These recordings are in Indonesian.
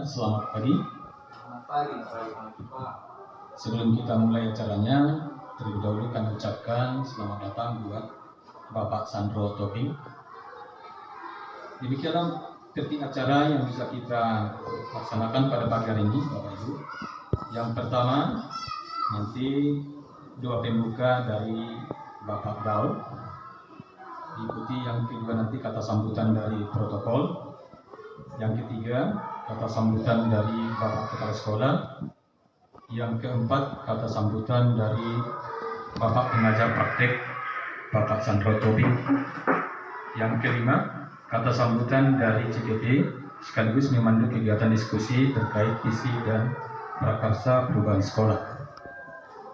selamat pagi. Selamat pagi, Pak. Sebelum kita mulai acaranya, terlebih dahulu kami ucapkan selamat datang buat Bapak Sandro Tobing. Demikianlah tertib acara yang bisa kita laksanakan pada pagi hari ini, Bapak Ibu. Yang pertama, nanti doa pembuka dari Bapak Gaul. Diikuti yang kedua nanti kata sambutan dari protokol. Yang ketiga, kata sambutan dari Bapak Kepala Sekolah. Yang keempat, kata sambutan dari Bapak Pengajar Praktek Bapak Sandro Tobing. Yang kelima, kata sambutan dari CGP sekaligus memandu kegiatan diskusi terkait visi dan prakarsa perubahan sekolah.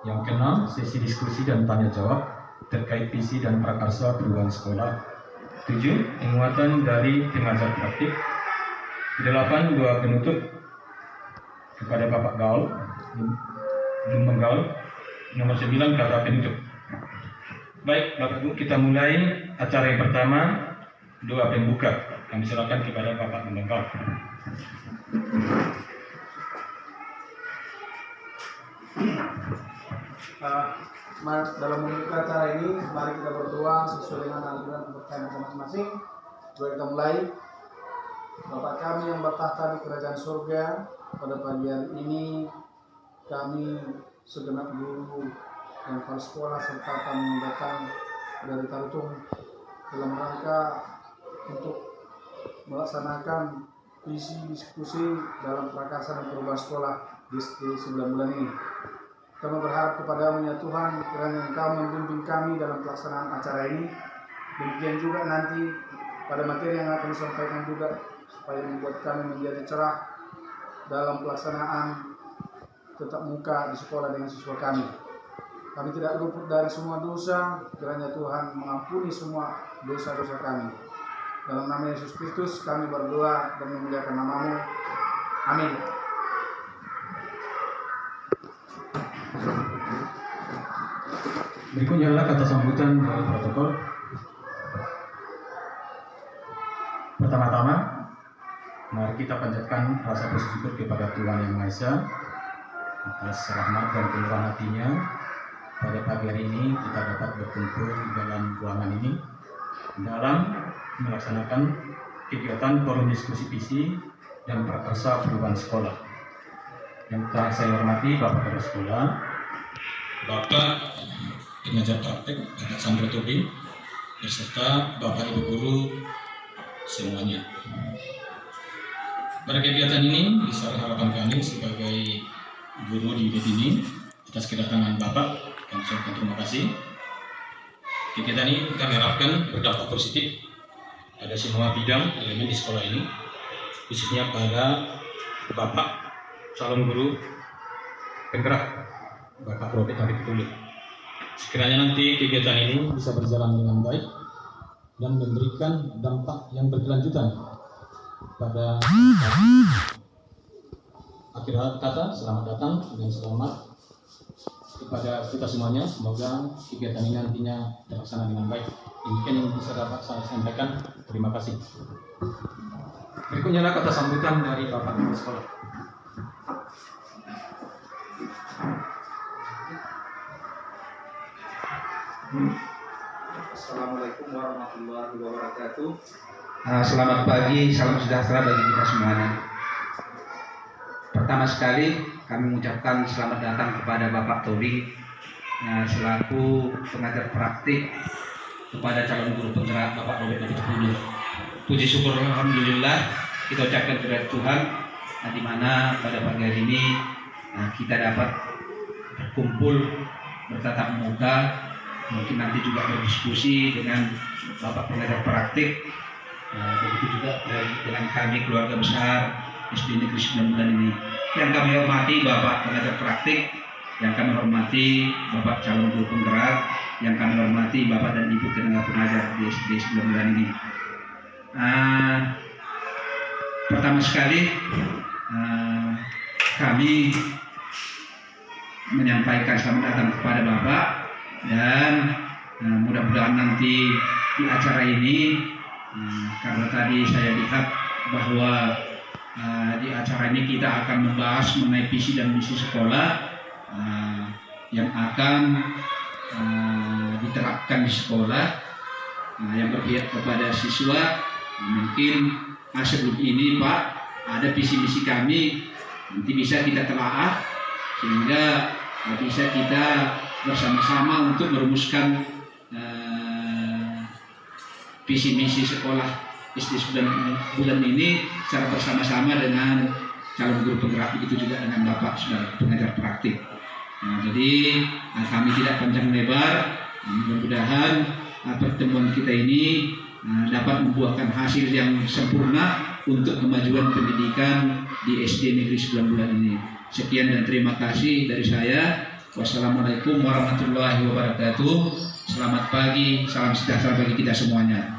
Yang keenam, sesi diskusi dan tanya jawab terkait visi dan prakarsa perubahan sekolah. 7, penguatan dari pengajar praktik. 8, doa penutup kepada Bapak Gaul, Lumbang Gaul. Nomor 9, kata penutup. Baik, Bapak Ibu, kita mulai acara yang pertama, doa pembuka. Kami silakan kepada Bapak Lumbang Gaul. Dalam membuka acara ini, mari kita berdoa sesuai dengan aliran kepercayaan kita masing-masing. Doa kita mulai. Bapa kami yang bertahta di kerajaan surga, pada pagi hari ini kami segenap guru dan kepala sekolah serta tamu yang datang dari Tarutung dalam rangka untuk melaksanakan visi diskusi dalam prakarsa dan perubahan sekolah di 9 bulan ini. Kami berharap kepadamu ya Tuhan, kiranya Engkau membimbing kami dalam pelaksanaan acara ini. Demikian juga nanti pada materi yang akan disampaikan juga, supaya membuat kami menjadi cerah dalam pelaksanaan tetap muka di sekolah dengan siswa kami. Kami tidak luput dari semua dosa, kiranya Tuhan mengampuni semua dosa-dosa kami. Dalam nama Yesus Kristus kami berdoa dan memuliakan nama-Mu. Amin. Berikutnya adalah kata sambutan dari protokol. Pertama-tama, mari kita panjatkan rasa bersyukur kepada Tuhan Yang Maha Esa atas rahmat dan kemurahan hatinya. Pada pagi hari ini kita dapat berkumpul di dalam ruangan ini dalam melaksanakan kegiatan forum diskusi visi dan prakarsa perubahan sekolah. Yang telah saya hormati Bapak Kepala Sekolah, Bapak Pengajar Praktek Bapak Sandro Tobing, beserta Bapak Ibu Guru semuanya. Pada kegiatan ini, besar harapan kami sebagai guru di unit ini atas kedatangan Bapak. Kami ucapkan terima kasih. Kegiatan ini kami harapkan berdampak positif pada semua bidang elemen di sekolah ini, khususnya pada Bapak calon guru penggerak, Bapak Robert Arif Tulus. Sekiranya nanti kegiatan ini bisa berjalan dengan baik dan memberikan dampak yang berkelanjutan pada akhir kata, selamat datang dan selamat kepada kita semuanya. Semoga kegiatan ini nantinya terlaksana dengan baik. Demikian yang bisa dapat saya sampaikan. Terima kasih. Berikutnya adalah kata sambutan dari Bapak Kepala Sekolah. Assalamualaikum warahmatullahi wabarakatuh. Selamat pagi, salam sejahtera bagi kita semuanya. Pertama sekali kami mengucapkan selamat datang kepada Bapak Tobing selaku pengajar praktik kepada calon guru penggerak Bapak Robert Arif Tulus. Puji syukur alhamdulillah kita ucapkan kepada Tuhan di mana pada pagi hari ini kita dapat berkumpul bertatap muka, mungkin nanti juga berdiskusi dengan Bapak pengajar praktik. Begitu juga dengan kami keluarga besar SD Negeri 9 Bulan ini. Yang kami hormati Bapak pengajar praktik, yang kami hormati Bapak calon guru penggerak, yang kami hormati Bapak dan Ibu tenaga pengajar di SD 9 Bulan ini. Pertama sekali kami menyampaikan selamat datang kepada Bapak, dan mudah-mudahan nanti di acara ini karena tadi saya lihat bahwa Di acara ini kita akan membahas mengenai visi dan misi sekolah yang akan diterapkan di sekolah yang berpihak kepada siswa. Mungkin sebelum ini Pak, ada visi misi kami, nanti bisa kita telaah sehingga bisa kita bersama-sama untuk merumuskan visi misi sekolah SD bulan ini secara bersama-sama dengan calon guru penggerak, begitu juga dengan Bapak Saudara pengajar praktik. Jadi kami tidak panjang lebar, mudah-mudahan pertemuan kita ini dapat membuahkan hasil yang sempurna untuk kemajuan pendidikan di SD Negeri 9 Bulan ini. Sekian dan terima kasih dari saya. Wassalamualaikum warahmatullahi wabarakatuh. Selamat pagi, salam sejahtera bagi kita semuanya.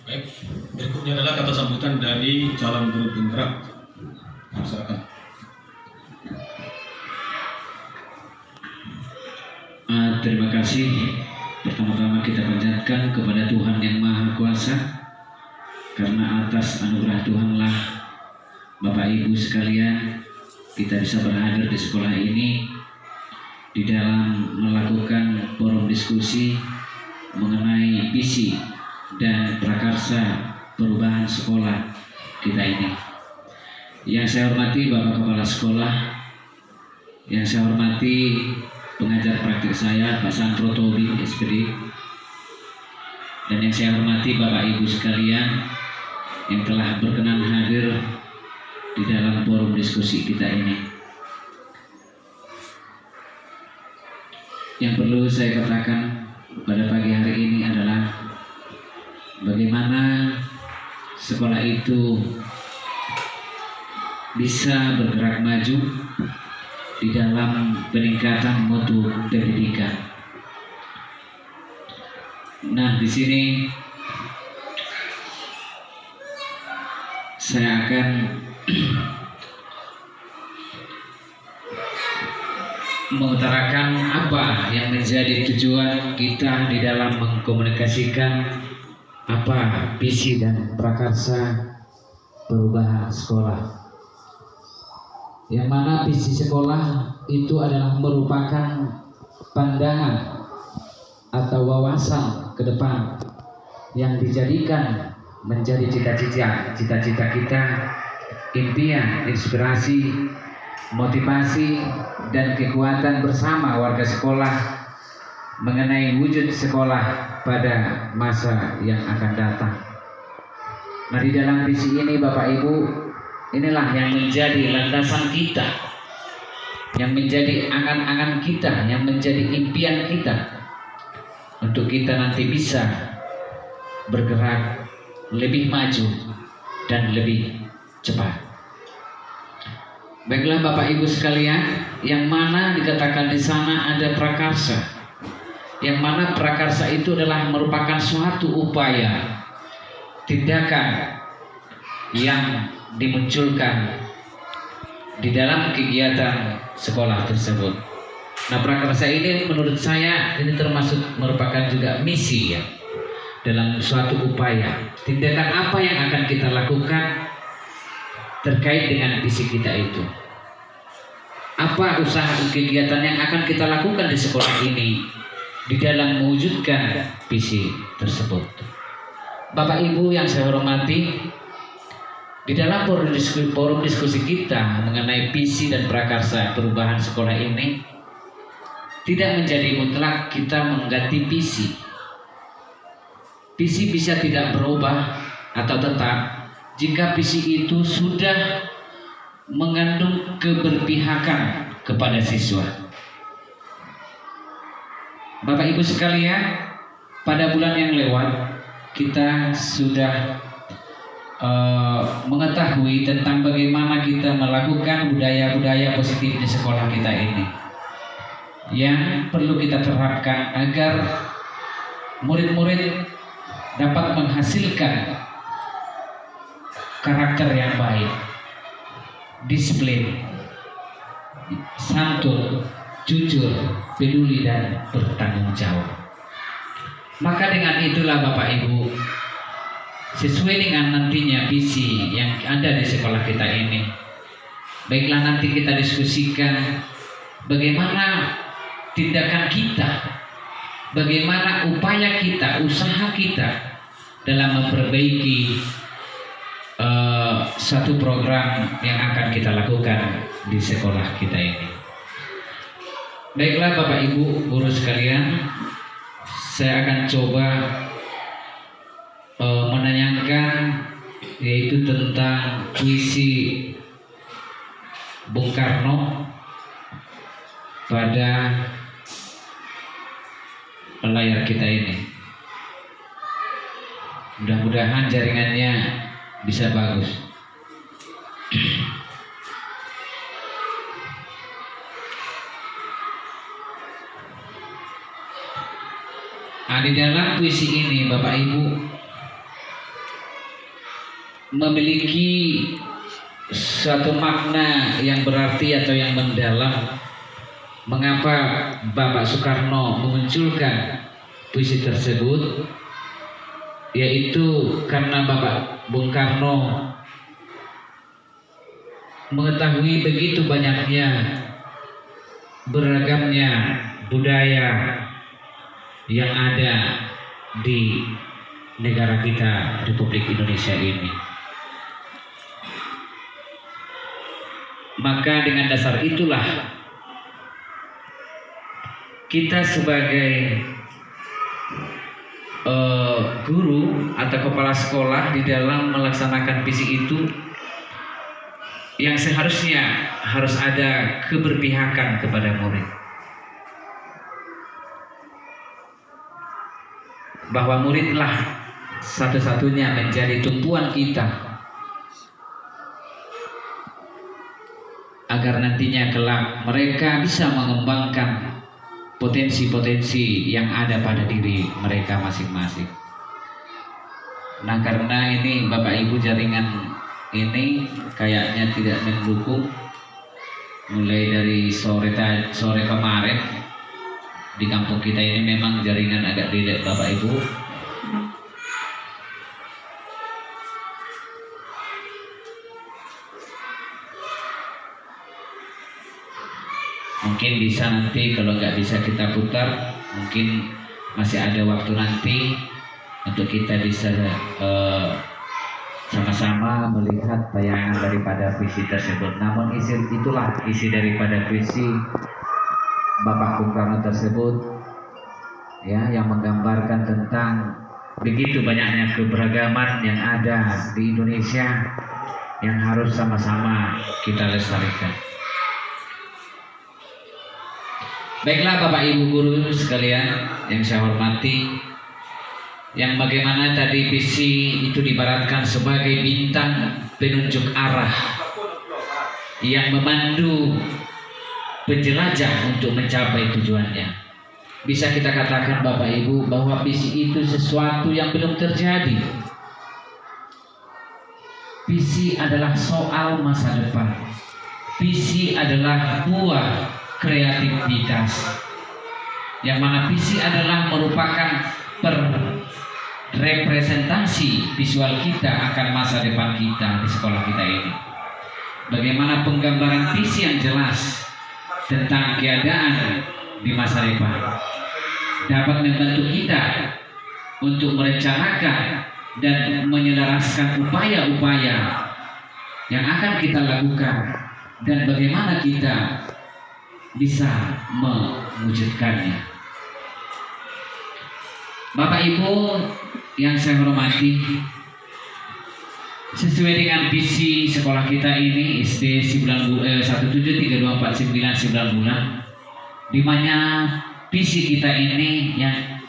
Baik, berikutnya adalah kata sambutan dari calon guru penggerak. Silakan. Terima kasih. Pertama-tama kita panjatkan kepada Tuhan yang Maha Kuasa, karena atas anugerah Tuhanlah Bapak Ibu sekalian kita bisa berhadir di sekolah ini di dalam melakukan forum diskusi mengenai visi dan prakarsa perubahan sekolah kita ini. Yang saya hormati Bapak Kepala Sekolah, yang saya hormati pengajar praktik saya Pak Sandro Tobi SPD, dan yang saya hormati Bapak Ibu sekalian yang telah berkenan hadir di dalam forum diskusi kita ini. Yang perlu saya katakan pada pagi hari ini adalah bagaimana sekolah itu bisa bergerak maju di dalam peningkatan mutu pendidikan. Nah, di sini saya akan mengutarakan apa yang menjadi tujuan kita di dalam mengkomunikasikan apa visi dan prakarsa perubahan sekolah. Yang mana visi sekolah itu adalah merupakan pandangan atau wawasan ke depan yang dijadikan menjadi cita-cita kita, impian, inspirasi, motivasi, dan kekuatan bersama warga sekolah mengenai wujud sekolah pada masa yang akan datang. Nah, di dalam visi ini Bapak Ibu, inilah yang menjadi landasan kita, yang menjadi angan-angan kita, yang menjadi impian kita untuk kita nanti bisa bergerak lebih maju dan lebih cepat. Baiklah Bapak Ibu sekalian, yang mana dikatakan di sana ada prakarsa, yang mana prakarsa itu adalah merupakan suatu upaya tindakan yang dimunculkan di dalam kegiatan sekolah tersebut. Nah, prakarsa ini menurut saya ini termasuk merupakan juga misi ya, dalam suatu upaya tindakan apa yang akan kita lakukan terkait dengan visi kita itu. Apa usaha kegiatan yang akan kita lakukan di sekolah ini di dalam mewujudkan visi tersebut. Bapak Ibu yang saya hormati, di dalam forum diskusi kita mengenai visi dan prakarsa perubahan sekolah ini tidak menjadi mutlak kita mengganti visi. Visi bisa tidak berubah atau tetap jika visi itu sudah mengandung keberpihakan kepada siswa. Bapak Ibu sekalian, pada bulan yang lewat kita sudah mengetahui tentang bagaimana kita melakukan budaya-budaya positif di sekolah kita ini yang perlu kita terapkan agar murid-murid dapat menghasilkan karakter yang baik, disiplin, santun, jujur, peduli, dan bertanggung jawab. Maka dengan itulah Bapak Ibu, sesuai dengan nantinya visi yang ada di sekolah kita ini, baiklah nanti kita diskusikan bagaimana tindakan kita, bagaimana upaya kita, usaha kita dalam memperbaiki satu program yang akan kita lakukan di sekolah kita ini. Baiklah Bapak Ibu guru sekalian, saya akan coba menanyakan yaitu tentang puisi Bung Karno pada layar kita ini. Mudah-mudahan jaringannya bisa bagus. Di dalam puisi ini Bapak Ibu memiliki suatu makna yang berarti atau yang mendalam. Mengapa Bapak Soekarno memunculkan puisi tersebut? Yaitu karena Bapak Bung Karno mengetahui begitu banyaknya beragamnya budaya yang ada di negara kita Republik Indonesia ini. Maka dengan dasar itulah kita sebagai guru atau kepala sekolah di dalam melaksanakan visi itu yang seharusnya harus ada keberpihakan kepada murid. Bahwa muridlah satu-satunya menjadi tumpuan kita agar nantinya kelak mereka bisa mengembangkan potensi-potensi yang ada pada diri mereka masing-masing. Nah, karena ini Bapak Ibu jaringan ini kayaknya tidak mendukung, mulai dari sore kemarin di kampung kita ini memang jaringan agak delay Bapak Ibu. Mungkin bisa nanti, kalau nggak bisa kita putar, mungkin masih ada waktu nanti untuk kita bisa sama-sama melihat tayangan daripada visi tersebut. Namun itulah isi daripada visi Bapak Bung Karno tersebut, ya, yang menggambarkan tentang begitu banyaknya keberagaman yang ada di Indonesia yang harus sama-sama kita lestarikan. Baiklah Bapak Ibu guru sekalian yang saya hormati, yang bagaimana tadi visi itu diibaratkan sebagai bintang penunjuk arah yang memandu penjelajah untuk mencapai tujuannya. Bisa kita katakan Bapak Ibu bahwa visi itu sesuatu yang belum terjadi. Visi adalah soal masa depan. Visi adalah buah kreativitas, yang mana visi adalah merupakan representasi visual kita akan masa depan kita di sekolah kita ini. Bagaimana penggambaran visi yang jelas tentang keadaan di masa depan dapat membantu kita untuk merencanakan dan menyelaraskan upaya-upaya yang akan kita lakukan dan bagaimana kita bisa mewujudkannya. Bapak Ibu yang saya hormati, sesuai dengan visi sekolah kita ini SD 1732499 bulan, di mana visi kita ini yang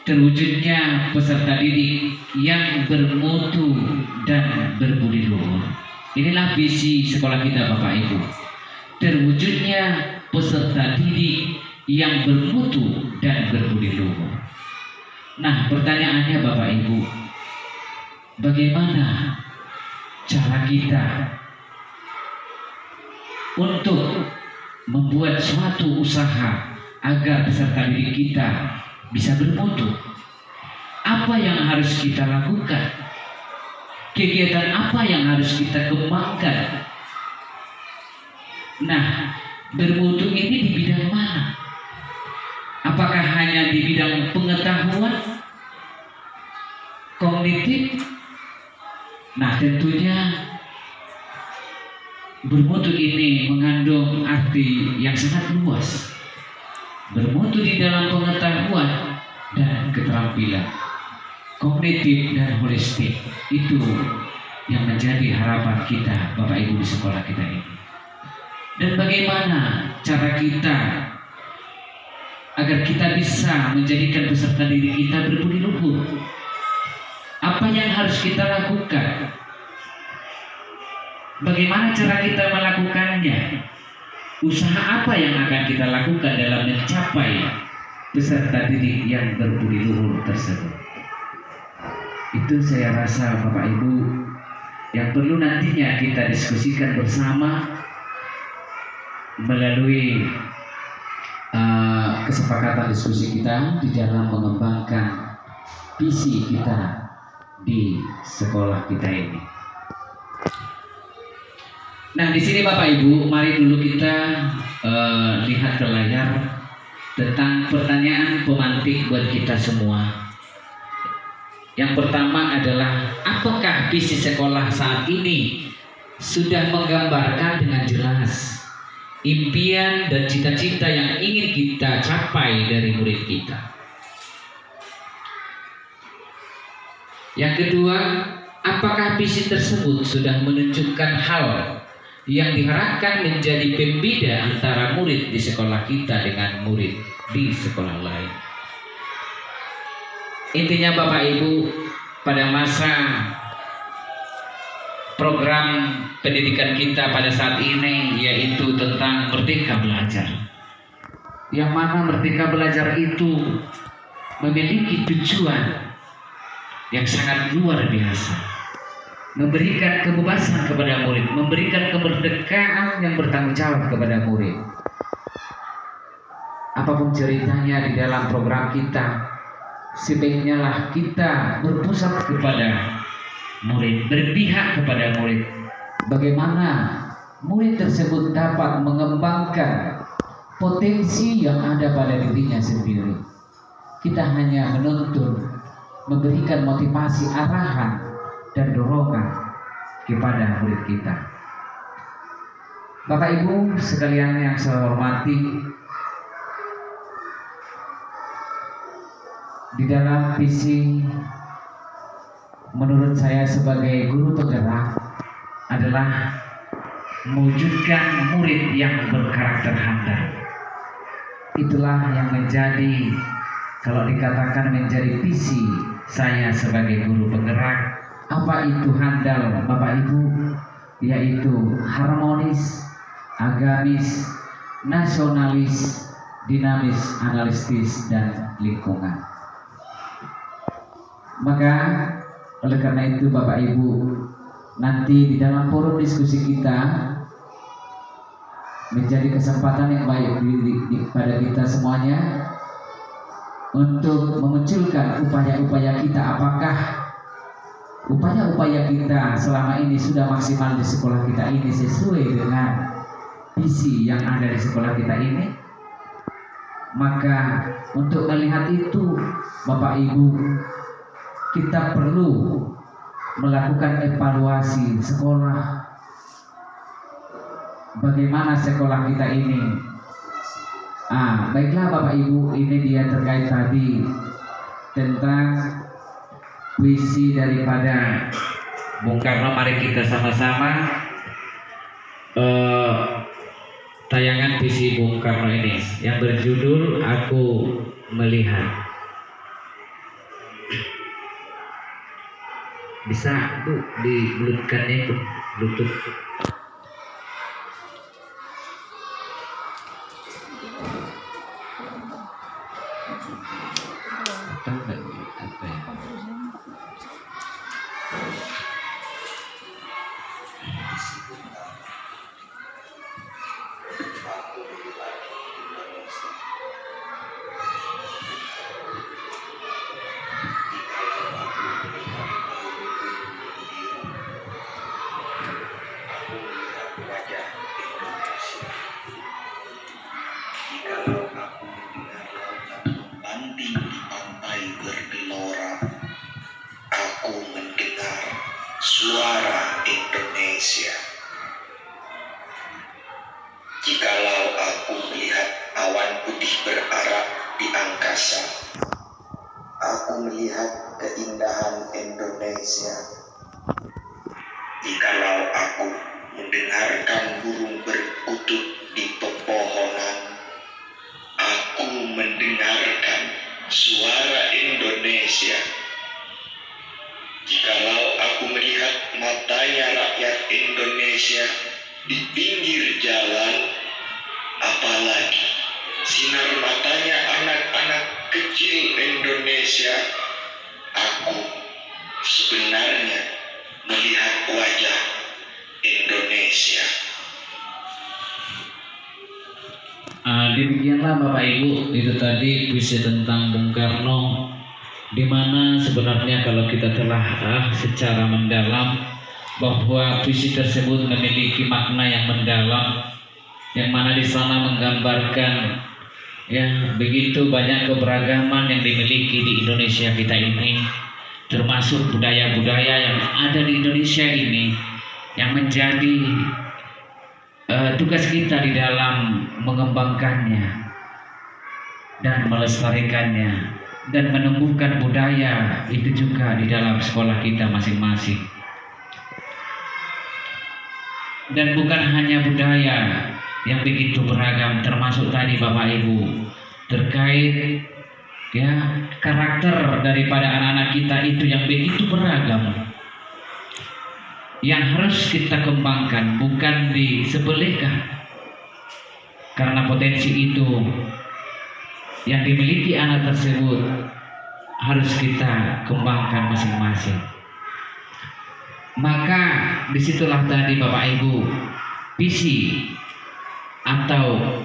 terwujudnya peserta didik yang bermutu dan berbudi luhur. Inilah visi sekolah kita Bapak Ibu. Terwujudnya peserta didik yang bermutu dan berbudi luhur. Nah, pertanyaannya Bapak Ibu, bagaimana cara kita untuk membuat suatu usaha agar peserta didik kita bisa bermutu. Apa yang harus kita lakukan? Kegiatan apa yang harus kita kembangkan? Nah, bermutu ini di bidang mana? Apakah hanya di bidang pengetahuan, kognitif? Nah, tentunya bermutu ini mengandung arti yang sangat luas. Bermutu di dalam pengetahuan dan keterampilan, kognitif dan holistik, itu yang menjadi harapan kita Bapak Ibu di sekolah kita ini. Dan bagaimana cara kita agar kita bisa menjadikan peserta didik kita berbudi luhur? Apa yang harus kita lakukan? Bagaimana cara kita melakukannya? Usaha apa yang akan kita lakukan dalam mencapai peserta didik yang berbudi luhur tersebut? Itu saya rasa Bapak Ibu yang perlu nantinya kita diskusikan bersama melalui kesepakatan diskusi kita di dalam mengembangkan visi kita di sekolah kita ini. Nah, di sini Bapak Ibu, mari dulu kita lihat ke layar tentang pertanyaan pemantik buat kita semua. Yang pertama adalah, apakah visi sekolah saat ini sudah menggambarkan dengan jelas impian dan cita-cita yang ingin kita capai dari murid kita? Yang kedua, apakah visi tersebut sudah menunjukkan hal yang diharapkan menjadi pembeda antara murid di sekolah kita dengan murid di sekolah lain? Intinya Bapak Ibu, pada masa program pendidikan kita pada saat ini yaitu tentang Merdeka Belajar, yang mana Merdeka Belajar itu memiliki tujuan yang sangat luar biasa, memberikan kebebasan kepada murid, memberikan kemerdekaan yang bertanggung jawab kepada murid. Apapun ceritanya di dalam program kita, sebaiknya lah kita berpusat kepada murid, berpihak kepada murid. Bagaimana murid tersebut dapat mengembangkan potensi yang ada pada dirinya sendiri. Kita hanya menuntun, memberikan motivasi, arahan, dan dorongan kepada murid kita. Bapak Ibu sekalian yang saya hormati, di dalam visi menurut saya sebagai guru penggerak adalah mewujudkan murid yang berkarakter handal. Itulah yang menjadi, kalau dikatakan menjadi visi saya sebagai guru penggerak. Apa itu handal Bapak Ibu? Yaitu harmonis, agamis, nasionalis, dinamis, analitis, dan lingkungan. Maka oleh karena itu Bapak Ibu, nanti di dalam forum diskusi kita menjadi kesempatan yang baik pada kita semuanya untuk memunculkan upaya-upaya kita. Apakah upaya-upaya kita selama ini sudah maksimal di sekolah kita ini sesuai dengan visi yang ada di sekolah kita ini? Maka untuk melihat itu Bapak Ibu, kita perlu melakukan evaluasi sekolah. Bagaimana sekolah kita ini? Baiklah Bapak Ibu, ini dia terkait tadi tentang visi daripada Bung Karno. Mari kita sama-sama tayangan visi Bung Karno ini yang berjudul Aku Melihat. Bisa Bu dibelutkannya itu Bluetooth. Suara Indonesia. Jikalau aku melihat awan putih berarak di angkasa, aku melihat keindahan Indonesia. Jikalau aku mendengarkan burung berkutut di pepohonan, aku mendengarkan suara Indonesia. Jikalau aku melihat matanya rakyat Indonesia di pinggir jalan, apalagi sinar matanya anak-anak kecil Indonesia, aku sebenarnya melihat wajah Indonesia. Demikianlah Bapak Ibu, itu tadi puisi tentang Bung Karno, di mana sebenarnya kalau kita telah secara mendalam bahwa puisi tersebut memiliki makna yang mendalam, yang mana di sana menggambarkan ya begitu banyak keberagaman yang dimiliki di Indonesia kita ini, termasuk budaya-budaya yang ada di Indonesia ini, yang menjadi tugas kita di dalam mengembangkannya dan melestarikannya dan menumbuhkan budaya itu juga di dalam sekolah kita masing-masing. Dan bukan hanya budaya yang begitu beragam, termasuk tadi Bapak Ibu terkait ya karakter daripada anak-anak kita itu yang begitu beragam, yang harus kita kembangkan, bukan disepelekan, karena potensi itu yang dimiliki anak tersebut harus kita kembangkan masing-masing. Maka disitulah tadi Bapak Ibu visi atau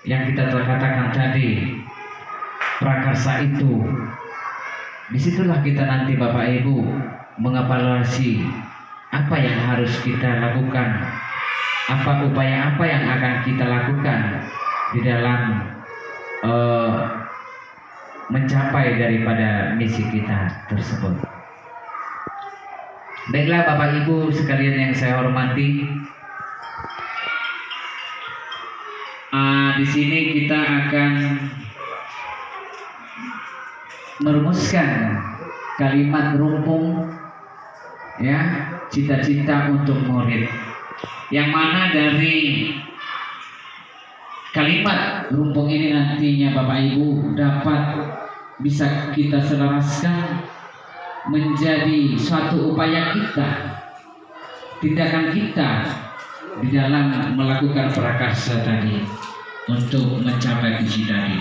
yang kita telah katakan tadi prakarsa itu, disitulah kita nanti Bapak Ibu mengevaluasi apa yang harus kita lakukan, apa upaya apa yang akan kita lakukan di dalam mencapai daripada misi kita tersebut. Baiklah Bapak Ibu sekalian yang saya hormati, di sini kita akan merumuskan kalimat rumpung ya, cita-cita untuk murid, yang mana dari kalimat rumpung ini nantinya Bapak Ibu dapat bisa kita selaraskan menjadi suatu upaya kita, tindakan kita di dalam melakukan prakarsa tadi untuk mencapai visi tadi.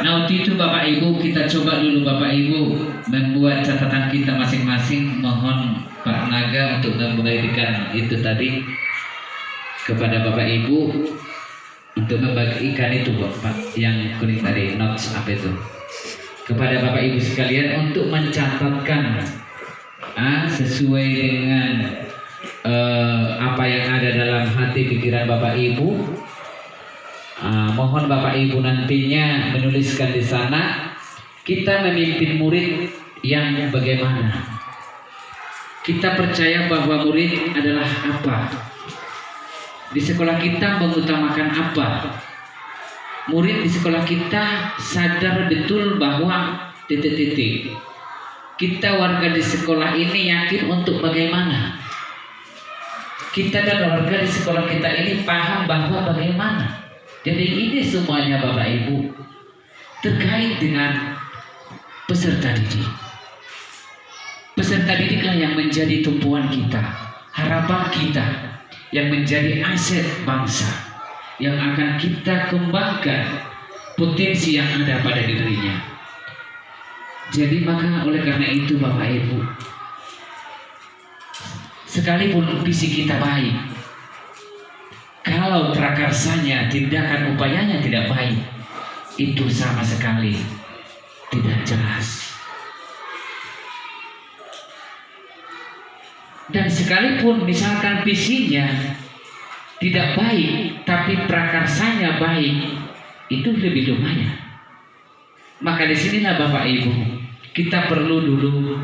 Nah, untuk itu Bapak Ibu kita coba dulu Bapak Ibu membuat catatan kita masing-masing. Mohon Pak Naga untuk membagikan itu tadi kepada Bapak Ibu untuk membagikan itu Pak yang kuning tadi, notes apa itu, kepada Bapak Ibu sekalian untuk mencatatkan sesuai dengan apa yang ada dalam hati pikiran Bapak Ibu. Mohon Bapak Ibu nantinya menuliskan di sana, kita memimpin murid yang bagaimana. Kita percaya bahwa murid adalah apa? Di sekolah kita mengutamakan apa? Murid di sekolah kita sadar betul bahwa titik-titik. Kita warga di sekolah ini yakin untuk bagaimana. Kita dan warga di sekolah kita ini paham bahwa bagaimana. Jadi ini semuanya Bapak Ibu terkait dengan peserta didik. Peserta didiklah yang menjadi tumpuan kita, harapan kita, yang menjadi aset bangsa, yang akan kita kembangkan potensi yang ada pada dirinya. Jadi maka oleh karena itu Bapak Ibu, sekalipun visi kita baik, kalau prakarsanya, tindakan upayanya tidak baik, itu sama sekali tidak jelas. Dan sekalipun misalkan visinya tidak baik, tapi prakarsanya baik, itu lebih lumayan. Maka disinilah Bapak Ibu, kita perlu dulu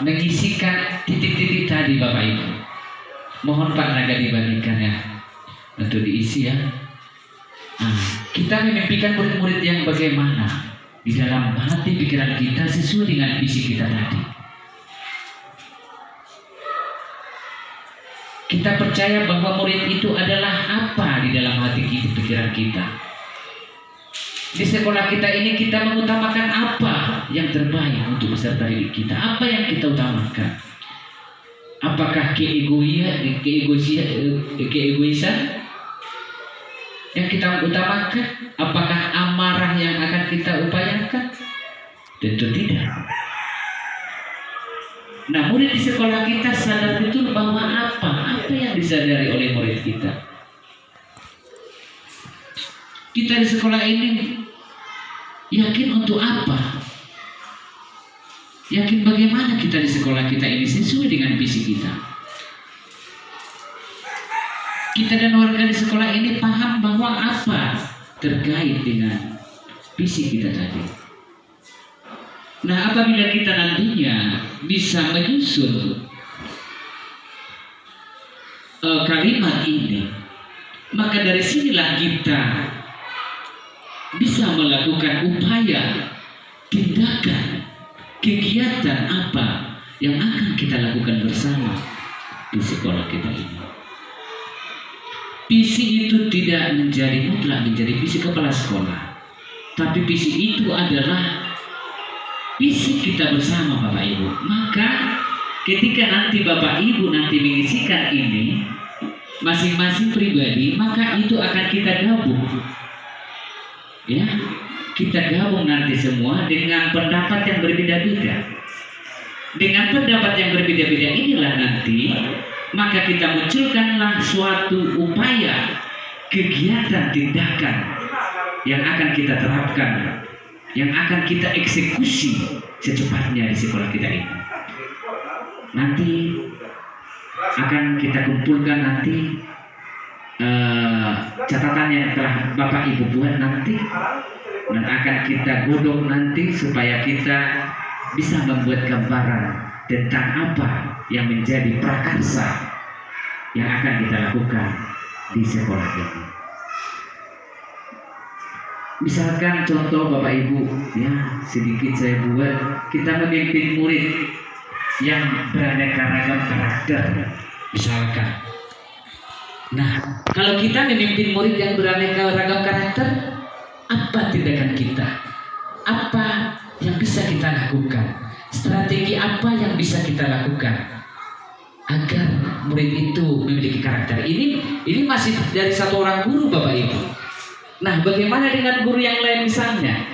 mengisikan titik-titik tadi Bapak Ibu. Mohon Pak Naga dibagikan ya, untuk diisi ya. Kita memimpikan murid-murid yang bagaimana di dalam hati pikiran kita sesuai dengan visi kita tadi. Kita percaya bahwa murid itu adalah apa di dalam hati kita, pikiran kita. Di sekolah kita ini kita mengutamakan apa yang terbaik untuk peserta didik kita. Apa yang kita utamakan? Apakah keegoisan yang kita utamakan? Apakah amarah yang akan kita upayakan? Tentu tidak. Nah, murid di sekolah kita sadar betul bahwa apa yang disadari oleh murid kita. Kita di sekolah ini yakin untuk apa? Yakin bagaimana kita di sekolah kita ini sesuai dengan visi kita. Kita dan warga di sekolah ini paham bahwa apa terkait dengan visi kita tadi. Nah, apabila kita nantinya bisa menyusun kalimat ini, maka dari sinilah kita bisa melakukan upaya, tindakan, kegiatan apa yang akan kita lakukan bersama di sekolah kita ini. Visi itu tidak menjadi mutlak menjadi visi kepala sekolah, tapi visi itu adalah visi kita bersama Bapak Ibu. Maka ketika nanti Bapak Ibu nanti mengisikan ini masing-masing pribadi, maka itu akan kita gabung. Ya, kita gabung nanti semua dengan pendapat yang berbeda-beda. Dengan pendapat yang berbeda-beda inilah nanti maka kita munculkanlah suatu upaya, kegiatan, tindakan yang akan kita terapkan, yang akan kita eksekusi secepatnya di sekolah kita ini. Nanti akan kita kumpulkan nanti catatan yang telah Bapak Ibu buat nanti, dan akan kita godong nanti supaya kita bisa membuat gambaran tentang apa yang menjadi prakarsa yang akan kita lakukan di sekolah ini. Misalkan contoh Bapak Ibu, ya sedikit saya buat, kita memimpin murid yang beraneka ragam karakter, misalkan. Nah, kalau kita memimpin murid yang beraneka ragam karakter, apa tindakan kita? Apa yang bisa kita lakukan? Strategi apa yang bisa kita lakukan agar murid itu memiliki karakter? Ini masih dari satu orang guru Bapak Ibu. Nah, bagaimana dengan guru yang lain misalnya?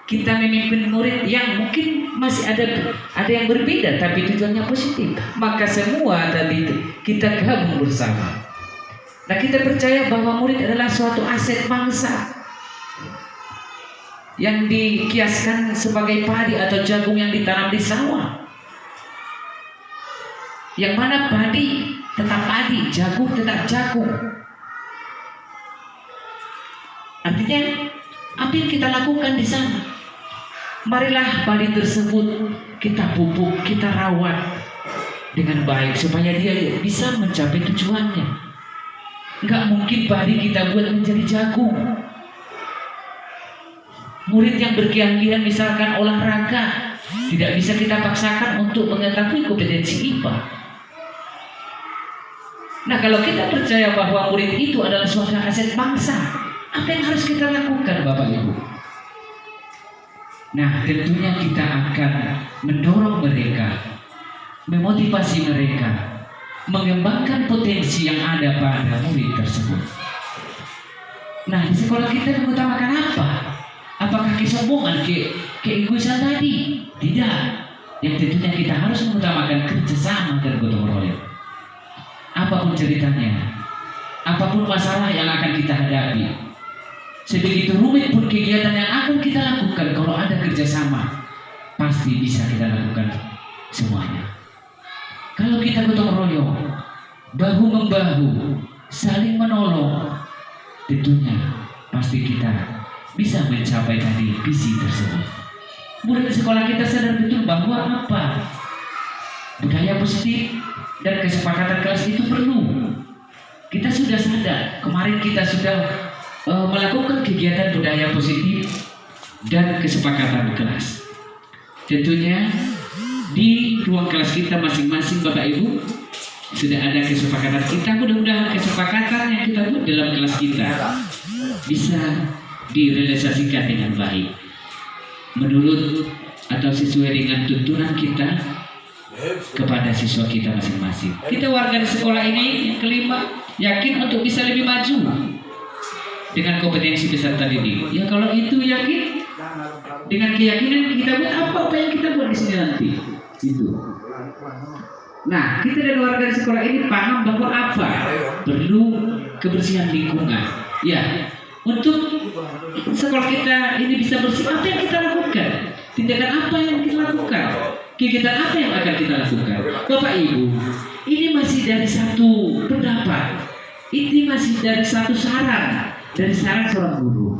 Kita memimpin murid yang mungkin masih ada yang berbeda tapi tujuannya positif. Maka semua tadi kita gabung bersama. Nah, kita percaya bahwa murid adalah suatu aset bangsa yang dikiaskan sebagai padi atau jagung yang ditanam di sawah. Yang mana padi tetap padi, jagung tetap jagung. Artinya, apa yang kita lakukan di sana? Marilah padi tersebut kita pupuk, kita rawat dengan baik supaya dia bisa mencapai tujuannya. Enggak mungkin padi kita buat menjadi jagung. Murid yang berkeahlian misalkan olahraga, tidak bisa kita paksakan untuk mengetahui kompetensi IPA. Nah, kalau kita percaya bahwa murid itu adalah suatu aset bangsa, apa yang harus kita lakukan Bapak Ibu? Nah, tentunya kita akan mendorong mereka, memotivasi mereka, mengembangkan potensi yang ada pada murid tersebut. Nah, di sekolah kita mengutamakan apa? Apakah kesombongan, keegoisan tadi? Tidak. Yang tentunya kita harus mengutamakan kerjasama dan gotong royong. Apapun ceritanya, apapun masalah yang akan kita hadapi, sebegitu rumit pun kegiatan yang akan kita lakukan, kalau ada kerjasama, pasti bisa kita lakukan semuanya. Kalau kita gotong royong, bahu membahu, saling menolong, tentunya pasti kita bisa mencapai tadi visi tersebut. Murid sekolah kita sadar betul bahwa apa? Budaya positif dan kesepakatan kelas itu perlu. Kita sudah sadar, kemarin kita sudah melakukan kegiatan budaya positif dan kesepakatan kelas. Tentunya di ruang kelas kita masing-masing Bapak Ibu sudah ada kesepakatan kita. Mudah-mudahan kesepakatan yang kita buat dalam kelas kita bisa direalisasikan dengan baik menurut atau sesuai dengan tuntunan kita kepada siswa kita masing-masing. Kita warga di sekolah ini yang kelima yakin untuk bisa lebih maju dengan kompetensi peserta didik. Ya kalau itu yakin dengan keyakinan kita buat apa yang kita buat di sini nanti. Itu. Nah, kita dari warga di sekolah ini paham bahwa apa perlu kebersihan lingkungan. Ya, untuk sekolah kita ini bisa bersih, apa yang kita lakukan? Tindakan apa yang kita lakukan? Kegiatan apa yang akan kita lakukan? Bapak Ibu, ini masih dari satu pendapat, ini masih dari satu saran, dari saran seorang guru.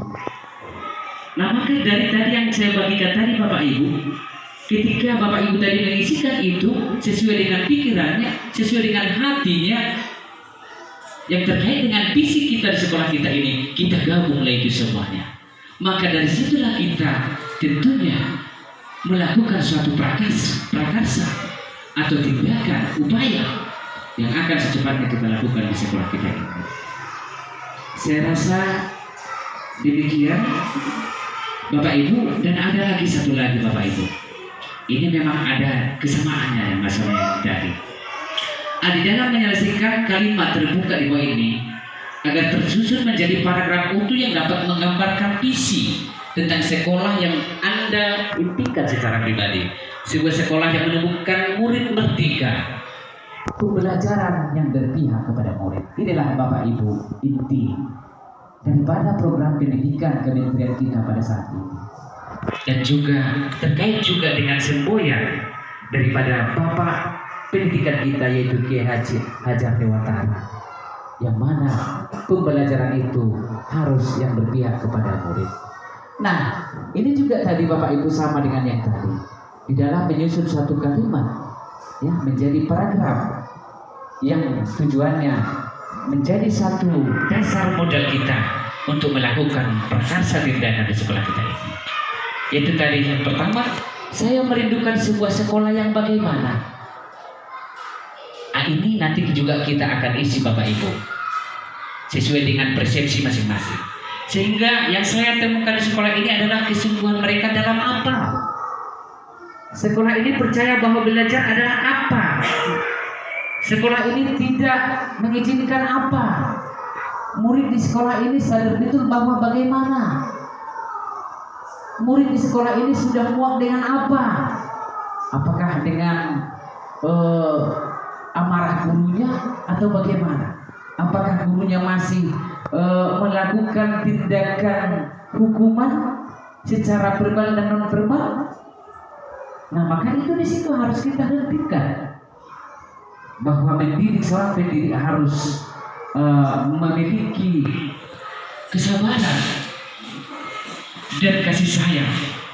Nah, maka dari tadi yang saya bagikan tadi Bapak Ibu, ketika Bapak Ibu tadi mengisikan itu sesuai dengan pikirannya, sesuai dengan hatinya, yang terkait dengan visi kita di sekolah kita ini, kita gabunglah itu semuanya. Maka dari situlah kita tentunya melakukan suatu prakarsa atau tindakan upaya yang akan secepatnya kita lakukan di sekolah kita ini. Saya rasa demikian Bapak Ibu, dan ada lagi satu lagi Bapak Ibu. Ini memang ada kesamaannya yang masalahnya tadi. Di dalam menyelesaikan kalimat terbuka di bawah ini agar tersusun menjadi paragraf utuh yang dapat menggambarkan visi tentang sekolah yang Anda impikan secara pribadi. Sebuah sekolah yang menemukan murid merdeka, pembelajaran yang berpihak kepada murid. Inilah Bapak Ibu inti daripada program pendidikan Kementerian kita pada saat ini. Dan juga terkait juga dengan semboyan daripada Bapak pendidikan kita, yaitu Kiai Hajar Dewantara, yang mana pembelajaran itu harus yang berpihak kepada murid. Nah, ini juga tadi Bapak Ibu sama dengan yang tadi, di dalam menyusun suatu kalimat ya menjadi paragraf yang tujuannya menjadi satu dasar modal kita untuk melakukan prakarsa tindakan di sekolah kita ini. Yaitu tadi yang pertama, saya merindukan sebuah sekolah yang bagaimana. Ini nanti juga kita akan isi Bapak Ibu sesuai dengan persepsi masing-masing. Sehingga yang saya temukan di sekolah ini adalah kesungguhan mereka dalam apa. Sekolah ini percaya bahwa belajar adalah apa. Sekolah ini tidak mengizinkan apa. Murid di sekolah ini sadar betul bahwa bagaimana. Murid di sekolah ini sudah muak dengan apa. Apakah dengan amarah gurunya atau bagaimana? Apakah gurunya masih melakukan tindakan hukuman secara verbal dan non verbal? Nah, maka itu di situ harus kita hentikan bahwa mendidik seorang pendidik harus memiliki kesabaran dan kasih sayang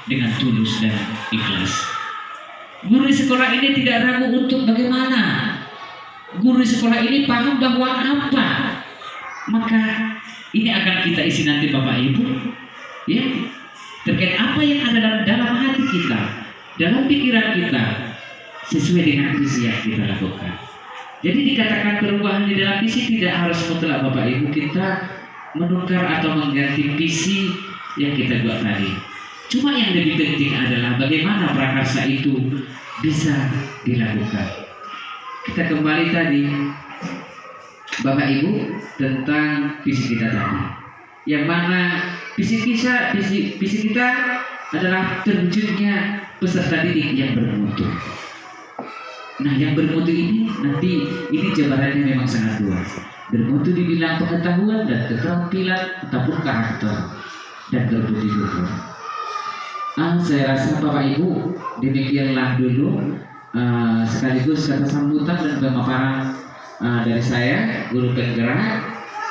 dengan tulus dan ikhlas. Guru di sekolah ini tidak ragu untuk bagaimana. Guru di sekolah ini paham bahwa apa, maka ini akan kita isi nanti Bapak Ibu, ya, terkait apa yang ada dalam hati kita, dalam pikiran kita, sesuai dengan visi yang kita lakukan. Jadi dikatakan perubahan di dalam visi tidak harus mutlak Bapak Ibu kita menukar atau mengganti visi yang kita buat tadi. Cuma yang lebih penting adalah bagaimana prakarsa itu bisa dilakukan. Kita kembali tadi Bapak Ibu tentang visi kita tadi, yang mana visi kita adalah terwujudnya peserta didik yang bermutu. Nah, yang bermutu ini nanti ini jabarannya memang sangat luas. Bermutu dibilang pengetahuan dan keterampilan ataupun karakter dan berbudi luhur. Saya rasa Bapak Ibu demikianlah dulu sekaligus kata sambutan dan pemaparan dari saya, guru penggerak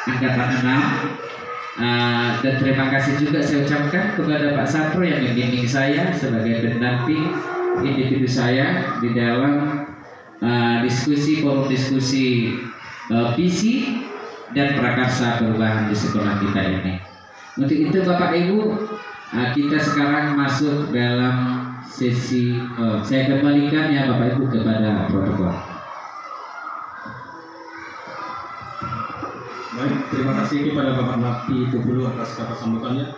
angkatan 6 Dan terima kasih juga saya ucapkan kepada Pak Satro yang membimbing saya sebagai pendamping individu saya di dalam forum diskusi visi dan prakarsa perubahan di sekolah kita ini. Untuk itu Bapak Ibu, kita sekarang masuk dalam sesi. Saya kembalikan ya Bapak Ibu kepada protokol. Baik, terima kasih kepada Bapak Nakti Tubulu atas kata sambutannya.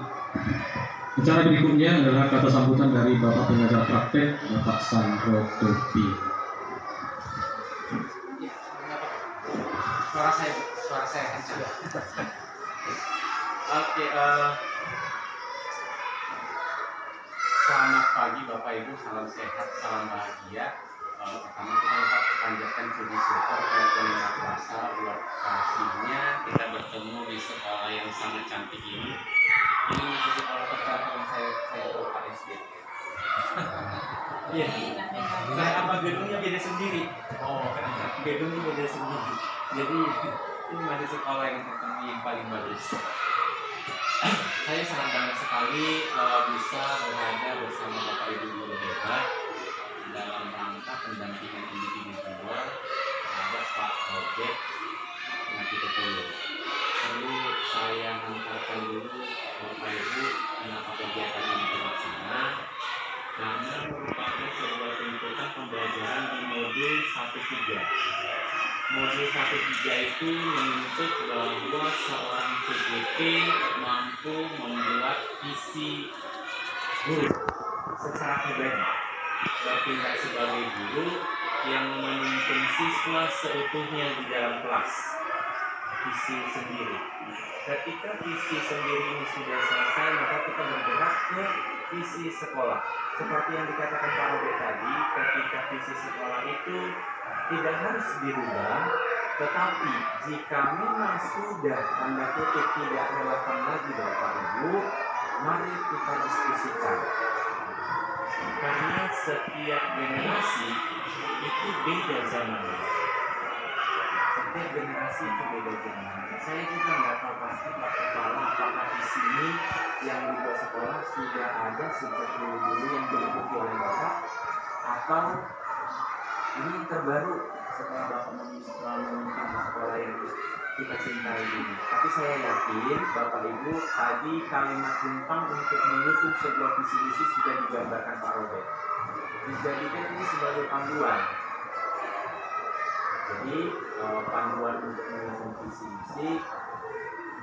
Acara berikutnya adalah kata sambutan dari Bapak Pengajar Praktek, Bapak Sandro Topi. Suara saya kencang. Oke, selamat pagi Bapak Ibu, salam sehat, salam bahagia. Pertama kita panjatkan puji syukur kepada Yang Kuasa buat kasihnya kita bertemu di sekolah yang sangat cantik ini. Ini masih sekolah pertama saya Pak SD. Iya. Saya apa gedungnya beda sendiri. Oh, gedungnya beda sendiri. Jadi ini masih sekolah yang terkenal yang paling bagus. Saya sangat bangga sekali bisa berada bersama Bapak Ibu guru hebat dalam rangka pendampingan individu terhadap Pak Robert Nakti Tubulu. Perlu saya hantarkan dulu Bapak Ibu kenapa kegiatan ini terlaksana, karena merupakan sebuah tuntutan pembelajaran di modul 1.3. Modul 1.3 itu menuntut bahwa seorang CGP mampu membuat visi guru secara pribadi, bertindak sebagai guru yang menuntun siswa seutuhnya di dalam kelas. Visi sendiri. Ketika visi sendiri ini sudah selesai, maka kita bergerak ke visi sekolah. Seperti yang dikatakan Pak Robert tadi, ketika visi sekolah itu tidak harus dirubah, tetapi jika memang sudah tanda kutip tidak relevan lagi Bapak Ibu, mari kita diskusikan. Karena setiap generasi itu beda zamannya. Setiap generasi itu beda zamannya. Saya juga nggak tahu pasti Pak Kepala apakah di sini yang dibuat sekolah sudah ada sejak dulu yang diikuti oleh Bapak, atau ini yang terbaru setelah Bapak memimpin sekolah yang kita cintai ini. Tapi saya yakin Bapak Ibu tadi kalimat tentang untuk menyusun sebuah visi misi sudah digambarkan Pak Robert. Dijadikan ini sebagai panduan. Jadi panduan untuk menyusun visi misi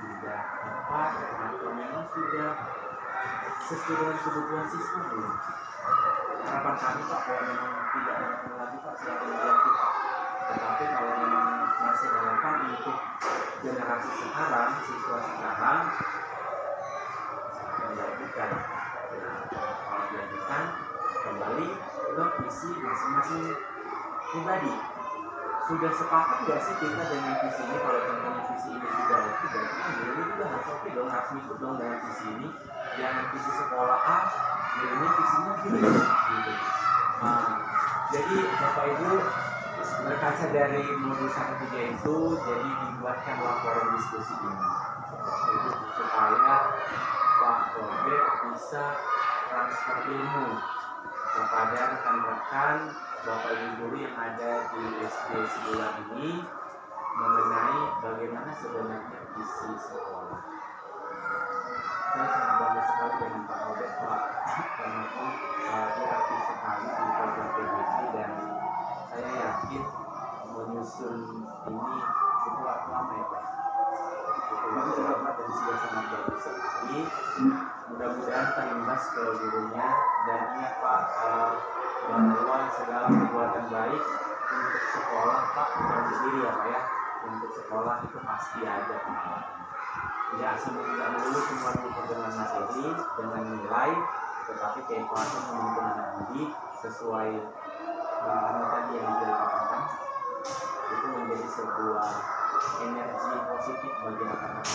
sudah tepat atau memang sudah sesuai dengan kebutuhan siswa belum? Harapan kami Pak, kalau memang tidak relevan lagi Pak, silakan diganti Pak. Tetapi kalau memang masih relevan untuk generasi sekarang, siswa sekarang, dilanjutkan. Kalau dilanjutkan, kembali ke visi masing-masing pribadi. Sudah sepakat nggak sih kita dengan visi ini? Kalau contohnya visi ini sudah oke, berarti ini juga harus oke dong, harus ikut dong dengan visi ini. Jangan visi sekolah A, ini visinya gitu. Jadi Bapak Ibu berkaca dari modul 1.3 itu, jadi dibuatkan laporan diskusi ini supaya Pak Robert bisa transfer ilmu kepada rekan-rekan Bapak Ibu guru yang ada di SD sebelah ini mengenai bagaimana sebenarnya visi sekolah. Saya sangat bangga sekali dengan Pak Robert Pak, karena dia aktif sekali di program PBC dan saya yakin menyusun ini butuh waktu lama ya Pak. Butuh waktu lama dan sudah sangat bagus sekali. Mudah-mudahan terimbas ke gurunya dan ingat Pak bahwa segala perbuatan baik untuk sekolah Pak bukan sendiri ya Pak ya. Untuk sekolah itu pasti ada Pak. Tidak melulu semua diukur dengan materi, dengan nilai, tetapi keikhlasan menuntun anak didik sesuai tadi yang dikatakan itu menjadi sebuah energi positif bagi anak-anak.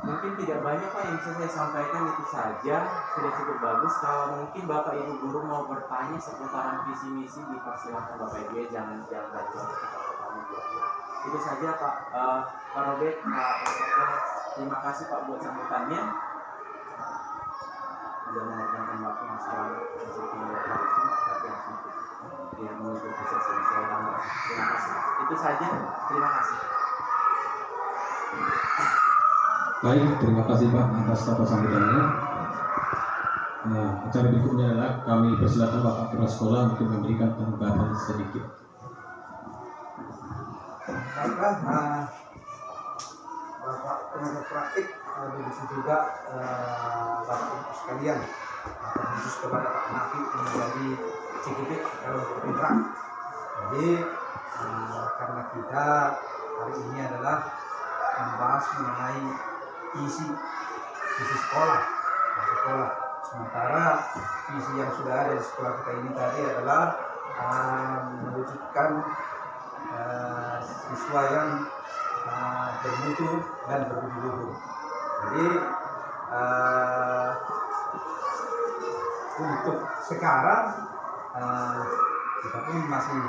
Mungkin tidak banyak Pak yang bisa saya sampaikan, itu saja sudah cukup bagus. Kalau mungkin Bapak Ibu guru mau bertanya seputaran visi misi, dipersilakan Bapak Ibu, jangan ragu. Itu saja Pak Robert, Pak Protokol. Terima kasih Pak buat sambutannya. Sudah mengorbankan waktu yang selama tapi dia menuju proses selesai. Terima kasih. Itu saja. Terima kasih. Baik, terima kasih Pak atas kata sambutannya. Nah, acara berikutnya adalah kami persilakan Bapak Kepala Sekolah untuk memberikan tanggapan sedikit. Bapak tenaga praktik begitu juga Bapak Ibu sekalian, khusus kepada Pak Nafi yang menjadi CGP kalau bergerak. Jadi karena kita hari ini adalah membahas mengenai isi sekolah. Sementara visi yang sudah ada di sekolah kita ini tadi adalah mewujudkan siswa yang bermutu dan berbudi-budi. Jadi untuk sekarang kita pun masih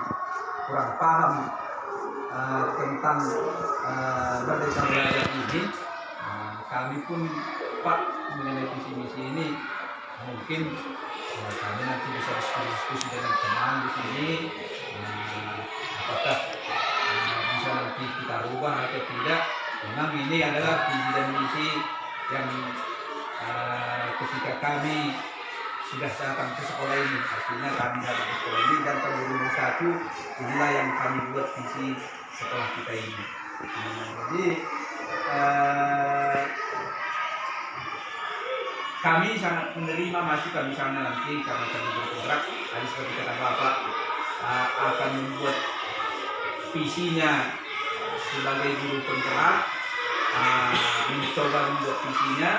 kurang paham tentang Merdeka Belajar ini. Kami pun Pak mengenai visi misi ini mungkin kami nanti bisa diskusi dengan teman di sini apakah bisa nanti kita rubah atau tidak. Memang ini adalah visi dan misi yang ketika kami sudah datang ke sekolah ini, artinya kami datang ke sekolah ini dan tahun 2001 inilah yang kami buat visi sekolah kita ini. Jadi kami sangat menerima masukan misalnya nanti karena kami bergerak tadi seperti kata Bapak akan membuat visinya sebagai guru penggerak, mencoba membuat visinya.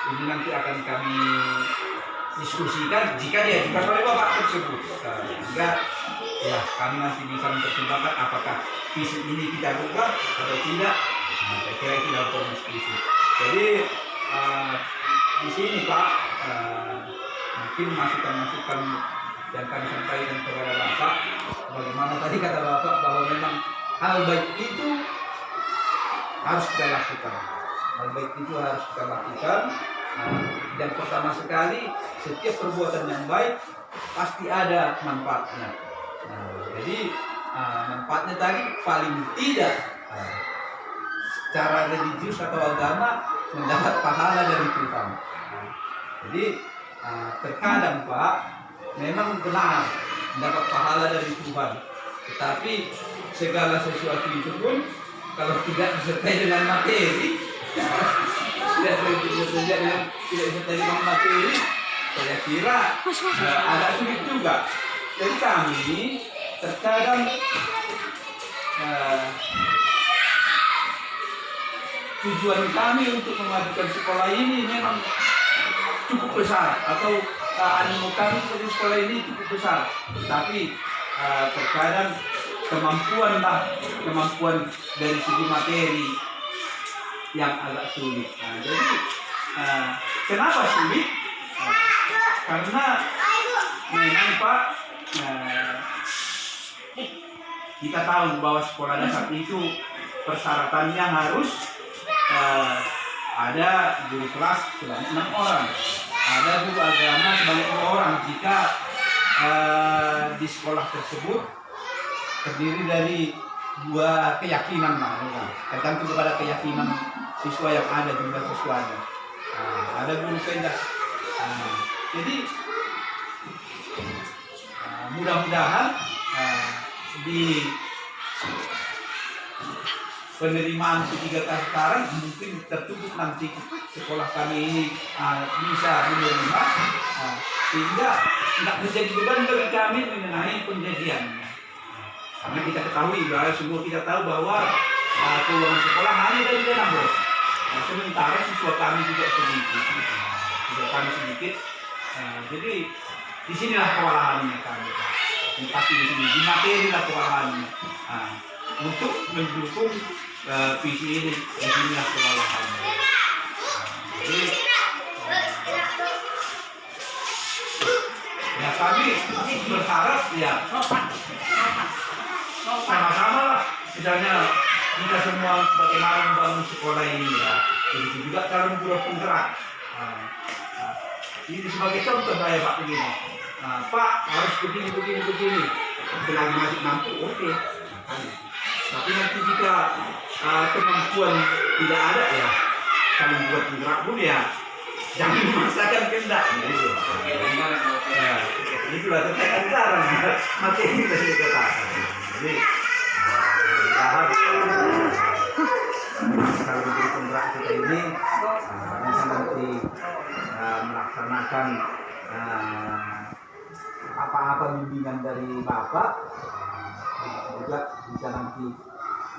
Ini nanti akan kami diskusikan jika diajukan oleh Bapak tersebut. Sehingga ya kami masih bisa mempertimbangkan apakah visi ini kita rubah atau tidak. Saya kira itu dalam proses diskusi. Jadi di sini Pak, mungkin masukan-masukan yang kami sampaikan kepada Bapak, bagaimana tadi kata Bapak bahwa memang hal baik itu harus kita lakukan. Hal baik itu harus kita lakukan. Dan pertama sekali, setiap perbuatan yang baik pasti ada manfaatnya. Jadi manfaatnya tadi paling tidak secara religius atau agama mendapat pahala dari Tuhan. Jadi terkadang Pak memang benar mendapat pahala dari Tuhan, tetapi segala sesuatu itu pun kalau tidak disertai dengan materi, tidak disertai dengan materi, saya kira agak sulit juga. Jadi kami terkadang tujuan kami untuk memajukan sekolah ini memang cukup besar, atau animo kami untuk sekolah ini cukup besar, tapi terkadang kemampuan dari segi materi yang agak sulit. Jadi kenapa sulit? Karena memang Pak, kita tahu bahwa sekolah dasar itu persyaratannya harus ada guru kelas sebanyak 6 orang, ada guru agama sebanyak 2 orang jika di sekolah tersebut terdiri dari 2 keyakinan, tergantung kepada keyakinan siswa yang ada, jumlah siswanya. Ada guru pendas. Jadi mudah-mudahan di penerimaan ketiga tahun sekarang mungkin tertutup nanti sekolah kami ini bisa menerima, sehingga tidak menjadi beban bagi kami mengenai penjajian. Karena kita ketahui bahwa semua kita tahu bahwa keuangan sekolah hanya dari dana bos. Sementara siswa kami juga sedikit, jadi disinilah kewalahannya kami. Yang pasti di sini di materi lah kewalahannya. Untuk mendukung visi ini, disinilah kewalahannya. Jadi ya kami berharap ya sama-sama lah misalnya kita semua bagaimana membangun sekolah ini ya, begitu juga calon guru penggerak. Ini sebagai contoh saya Pak begini. Pak harus begini. Selagi masih mampu, oke. Tapi nanti jika kemampuan tidak ada ya, calon guru penggerak pun ya jangan memaksakan kehendak. Gitu. Itulah terkait saran materi ini tadi dikatakan. Jadi kalau menjadi penggerak kita ini bisa nanti melaksanakan apa-apa bimbingan dari Bapak, juga bisa nanti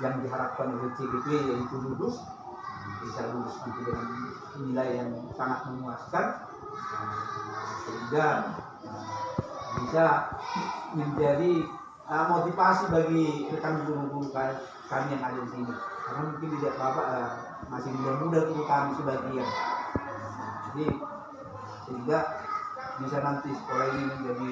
yang diharapkan oleh CGP yaitu lulus, bisa lulus nanti dengan nilai yang sangat memuaskan, sehingga bisa menjadi motivasi bagi rekan guru-guru kami yang ada di sini. Karena mungkin tidak Bapak masih muda-muda guru kami sebagian. Jadi sehingga bisa nanti sekolah ini menjadi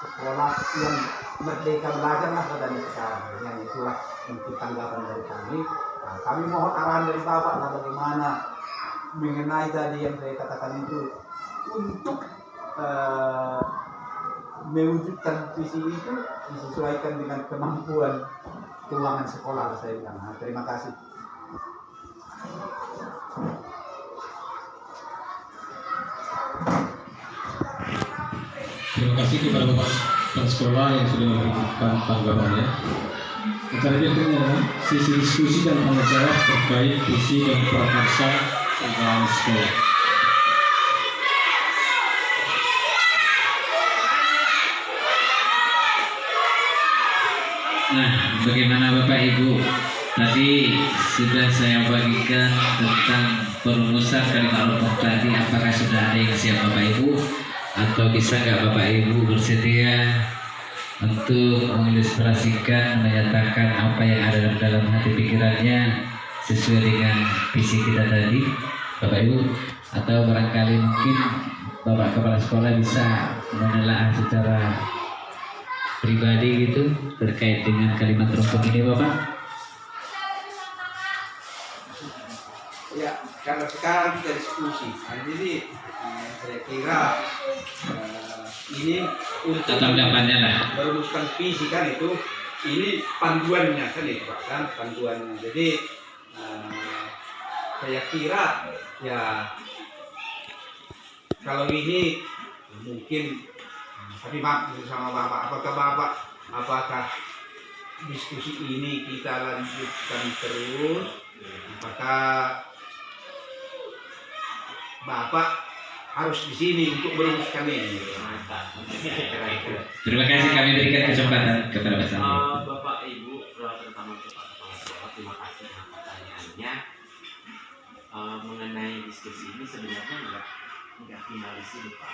sekolah yang merdeka belajar lah katanya sekarang. Yang itulah untuk tanggapan dari kami. Kami mohon arahan dari Bapak lah bagaimana mengenai tadi yang saya katakan itu untuk mewujudkan visi itu disesuaikan dengan kemampuan keuangan sekolah saya bilang. Terima kasih. Terima kasih kepada Bapak Kepala Sekolah yang sudah memberikan tanggapannya. Acara berikutnya adalah sesi diskusi dan tanya jawab terkait visi dan prakarsa program sekolah. Nah, bagaimana Bapak Ibu? Tadi sudah saya bagikan tentang perumusan kalimat rukun tadi. Apakah sudah ada yang siap Bapak Ibu? Atau bisa nggak Bapak Ibu bersedia untuk mengilustrasikan, menyatakan apa yang ada dalam hati pikirannya sesuai dengan visi kita tadi, Bapak Ibu? Atau barangkali mungkin Bapak Kepala Sekolah bisa menelaah secara pribadi gitu terkait dengan kalimat rukun ini, Bapak? Ya, kalau sekarang kita diskusi, jadi saya kira ini untuk Tanggapannya lah. merumuskan visi kan itu, ini panduannya kan itu Pak, kan panduannya. Jadi saya kira ya kalau ini mungkin, tapi maaf sama Bapak, apakah diskusi ini kita lanjutkan terus, apakah Bapak harus di sini untuk merumuskan ini? Terima kasih kami berikan kesempatan kepada Pak Sandi. Bapak Ibu, terutama untuk Pak Kepala Sekolah, terima kasih atas pertanyaannya. Mengenai diskusi ini sebenarnya nggak final di sini Pak,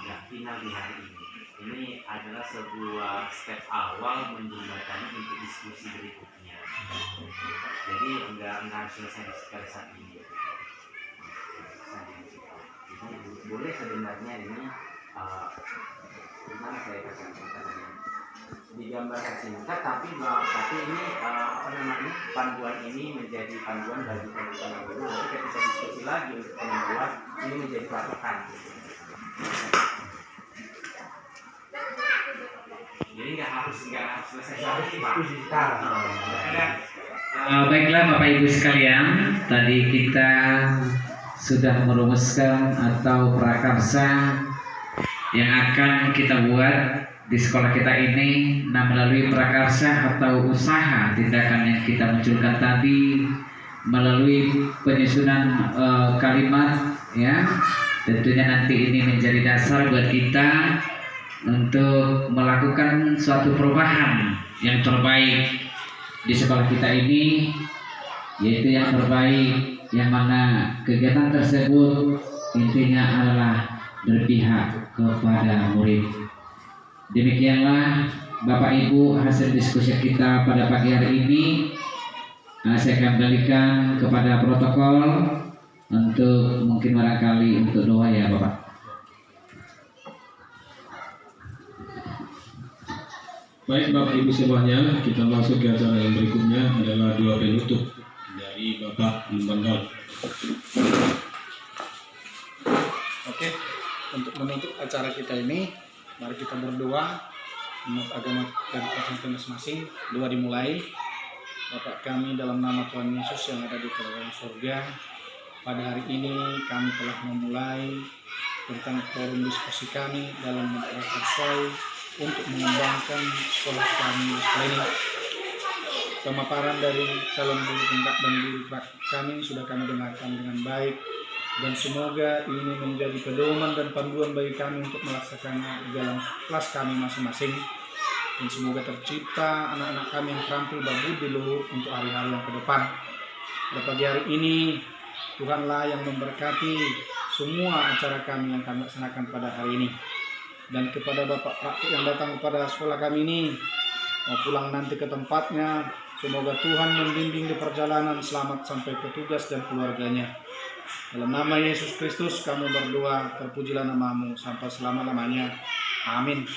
nggak final di hari ini. Ini adalah sebuah step awal menjembatani untuk diskusi berikutnya. Jadi nggak selesai pada saat ini. Jadi boleh sebenarnya ini gimana saya katakan digambarkan singkat, tapi ini panduan ini menjadi panduan bagi teman-teman guru. Nanti kita bisa diskusi lagi untuk membuat ini menjadi patokan. Jadi nggak harus selesai Pak. Baiklah Bapak Ibu sekalian, tadi kita sudah merumuskan atau prakarsa yang akan kita buat di sekolah kita ini. Nah, melalui prakarsa atau usaha tindakan yang kita munculkan tadi, melalui penyusunan kalimat, ya, tentunya nanti ini menjadi dasar buat kita untuk melakukan suatu perubahan yang terbaik di sekolah kita ini, yaitu yang terbaik, yang mana kegiatan tersebut intinya adalah berpihak kepada murid. Demikianlah Bapak Ibu hasil diskusi kita pada pagi hari ini. Saya akan kembalikan kepada protokol untuk mungkin barangkali untuk doa ya Bapak. Baik Bapak Ibu semuanya, kita masuk ke acara yang berikutnya adalah doa penutup dari Bapak Imban Daud. Oke, untuk menutup acara kita ini, mari kita berdoa menurut agama dan kepercayaan masing-masing. Doa dimulai. Bapak kami dalam nama Tuhan Yesus yang ada di kerajaan surga, pada hari ini kami telah memulai tentang forum diskusi kami dalam memperoleh untuk mengembangkan sekolah kami ini. Pemaparan dari calon guru penggerak dan guru praktik kami sudah kami dengarkan dengan baik, dan semoga ini menjadi pedoman dan panduan bagi kami untuk melaksanakannya di dalam kelas kami masing-masing, dan semoga tercipta anak-anak kami yang terampil berbudi luhur untuk hari-hari yang ke depan. Pada pagi hari ini Tuhanlah yang memberkati semua acara kami yang kami laksanakan pada hari ini. Dan kepada Bapak praktik yang datang kepada sekolah kami ini, mau pulang nanti ke tempatnya, semoga Tuhan membimbing di perjalanan selamat sampai ke tugas dan keluarganya. Dalam nama Yesus Kristus kami berdoa, terpujilah namamu sampai selama-lamanya. Amin.